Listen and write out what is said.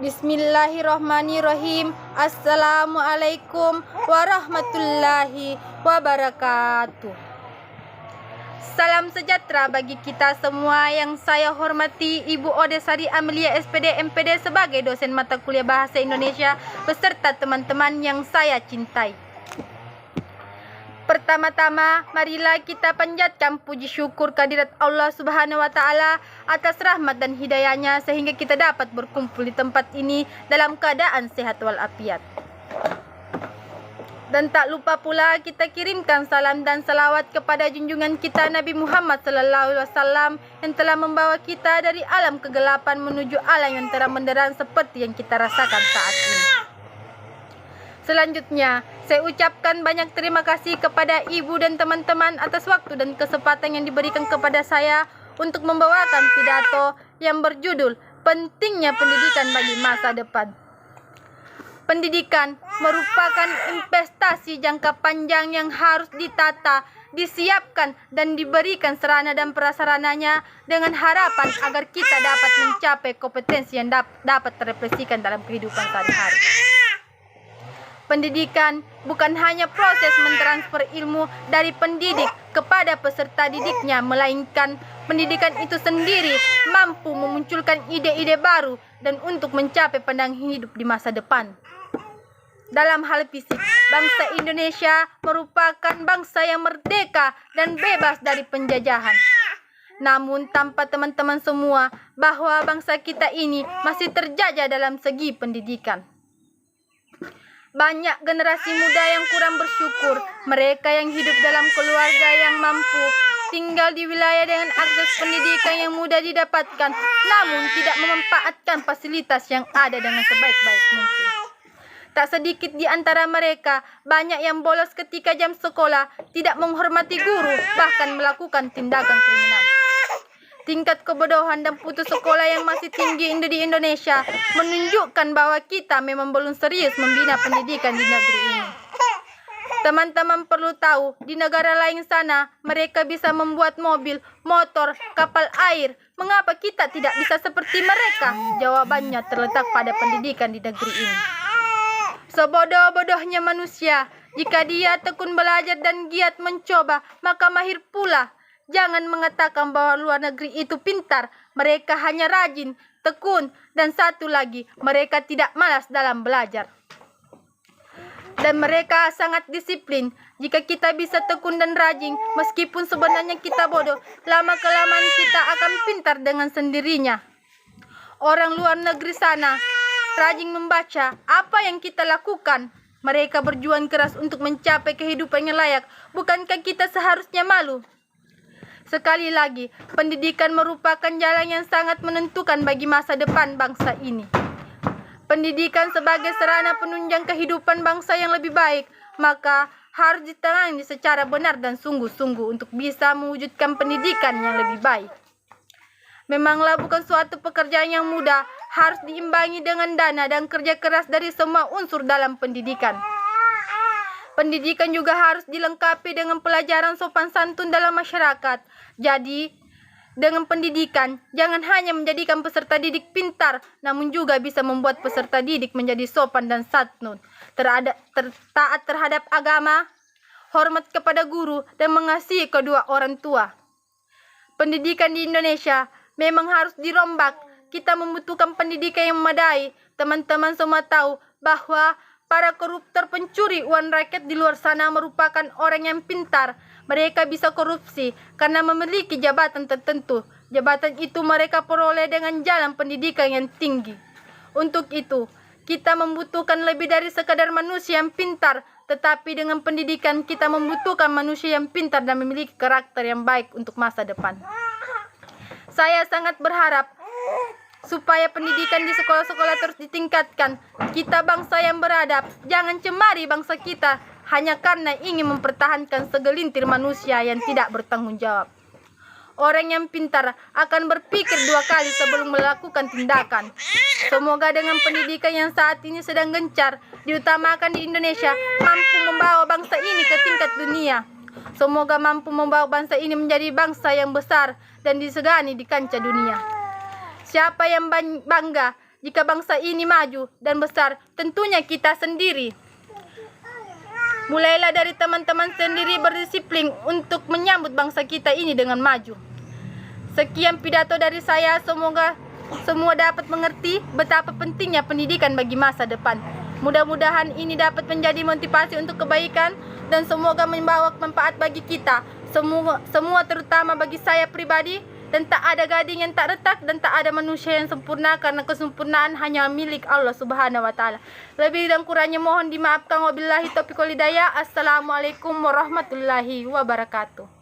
Bismillahirrahmanirrahim. Assalamualaikum warahmatullahi wabarakatuh. Salam sejahtera bagi kita semua. Yang saya hormati Ibu Odesari Amelia SPD MPD sebagai dosen mata kuliah Bahasa Indonesia beserta teman-teman yang saya cintai. Pertama-tama, marilah kita panjatkan puji syukur kehadirat Allah Subhanahu wa Ta'ala atas rahmat dan hidayahnya sehingga kita dapat berkumpul di tempat ini dalam keadaan sehat walafiat. Dan tak lupa pula kita kirimkan salam dan salawat kepada junjungan kita Nabi Muhammad SAW yang telah membawa kita dari alam kegelapan menuju alam yang terang benderang seperti yang kita rasakan saat ini. Selanjutnya, saya ucapkan banyak terima kasih kepada ibu dan teman-teman atas waktu dan kesempatan yang diberikan kepada saya untuk membawakan pidato yang berjudul Pentingnya Pendidikan bagi Masa Depan. Pendidikan merupakan investasi jangka panjang yang harus ditata, disiapkan, dan diberikan sarana dan prasarananya dengan harapan agar kita dapat mencapai kompetensi yang dapat terefleksikan dalam kehidupan sehari-hari. Pendidikan bukan hanya proses mentransfer ilmu dari pendidik kepada peserta didiknya, melainkan pendidikan itu sendiri mampu memunculkan ide-ide baru dan untuk mencapai pandangan hidup di masa depan. Dalam hal fisik, bangsa Indonesia merupakan bangsa yang merdeka dan bebas dari penjajahan. Namun tanpa teman-teman semua bahwa bangsa kita ini masih terjajah dalam segi pendidikan. Banyak generasi muda yang kurang bersyukur, mereka yang hidup dalam keluarga yang mampu, tinggal di wilayah dengan akses pendidikan yang mudah didapatkan, namun tidak memanfaatkan fasilitas yang ada dengan sebaik-baik mungkin. Tak sedikit di antara mereka, banyak yang bolos ketika jam sekolah, tidak menghormati guru, bahkan melakukan tindakan kriminal. Tingkat kebodohan dan putus sekolah yang masih tinggi di Indonesia menunjukkan bahwa kita memang belum serius membina pendidikan di negeri ini. Teman-teman perlu tahu, di negara lain sana mereka bisa membuat mobil, motor, kapal air. Mengapa kita tidak bisa seperti mereka? Jawabannya terletak pada pendidikan di negeri ini. Sebodoh-bodohnya manusia, jika dia tekun belajar dan giat mencoba, maka mahir pula. Jangan mengatakan bahwa luar negeri itu pintar, mereka hanya rajin, tekun, dan satu lagi, mereka tidak malas dalam belajar. Dan mereka sangat disiplin. Jika kita bisa tekun dan rajin, meskipun sebenarnya kita bodoh, lama-kelamaan kita akan pintar dengan sendirinya. Orang luar negeri sana rajin membaca, apa yang kita lakukan? Mereka berjuang keras untuk mencapai kehidupan yang layak. Bukankah kita seharusnya malu? Sekali lagi, pendidikan merupakan jalan yang sangat menentukan bagi masa depan bangsa ini. Pendidikan sebagai sarana penunjang kehidupan bangsa yang lebih baik, maka harus ditangani secara benar dan sungguh-sungguh untuk bisa mewujudkan pendidikan yang lebih baik. Memanglah bukan suatu pekerjaan yang mudah, harus diimbangi dengan dana dan kerja keras dari semua unsur dalam pendidikan. Pendidikan juga harus dilengkapi dengan pelajaran sopan santun dalam masyarakat. Jadi, dengan pendidikan, jangan hanya menjadikan peserta didik pintar, namun juga bisa membuat peserta didik menjadi sopan dan santun, taat terhadap agama, hormat kepada guru, dan mengasihi kedua orang tua. Pendidikan di Indonesia memang harus dirombak. Kita membutuhkan pendidikan yang memadai. Teman-teman semua tahu bahwa para koruptor pencuri uang rakyat di luar sana merupakan orang yang pintar. Mereka bisa korupsi karena memiliki jabatan tertentu. Jabatan itu mereka peroleh dengan jalan pendidikan yang tinggi. Untuk itu, kita membutuhkan lebih dari sekadar manusia yang pintar, tetapi dengan pendidikan kita membutuhkan manusia yang pintar dan memiliki karakter yang baik untuk masa depan. Saya sangat berharap supaya pendidikan di sekolah-sekolah terus ditingkatkan. Kita bangsa yang beradab, jangan cemari bangsa kita hanya karena ingin mempertahankan segelintir manusia yang tidak bertanggung jawab. Orang yang pintar akan berpikir dua kali sebelum melakukan tindakan. Semoga dengan pendidikan yang saat ini sedang gencar diutamakan di Indonesia, mampu membawa bangsa ini ke tingkat dunia. Semoga mampu membawa bangsa ini menjadi bangsa yang besar dan disegani di kancah dunia. Siapa yang bangga jika bangsa ini maju dan besar, tentunya kita sendiri. Mulailah dari teman-teman sendiri berdisiplin untuk menyambut bangsa kita ini dengan maju. Sekian pidato dari saya, semoga semua dapat mengerti betapa pentingnya pendidikan bagi masa depan. Mudah-mudahan ini dapat menjadi motivasi untuk kebaikan dan semoga membawa manfaat bagi kita semua terutama bagi saya pribadi. Dan tak ada gading yang tak retak dan tak ada manusia yang sempurna, karena kesempurnaan hanya milik Allah Subhanahu wa taala. Lebih dan kurangnya mohon dimaafkan. Wabillahi taufiq wal hidayah. Assalamualaikum warahmatullahi wabarakatuh.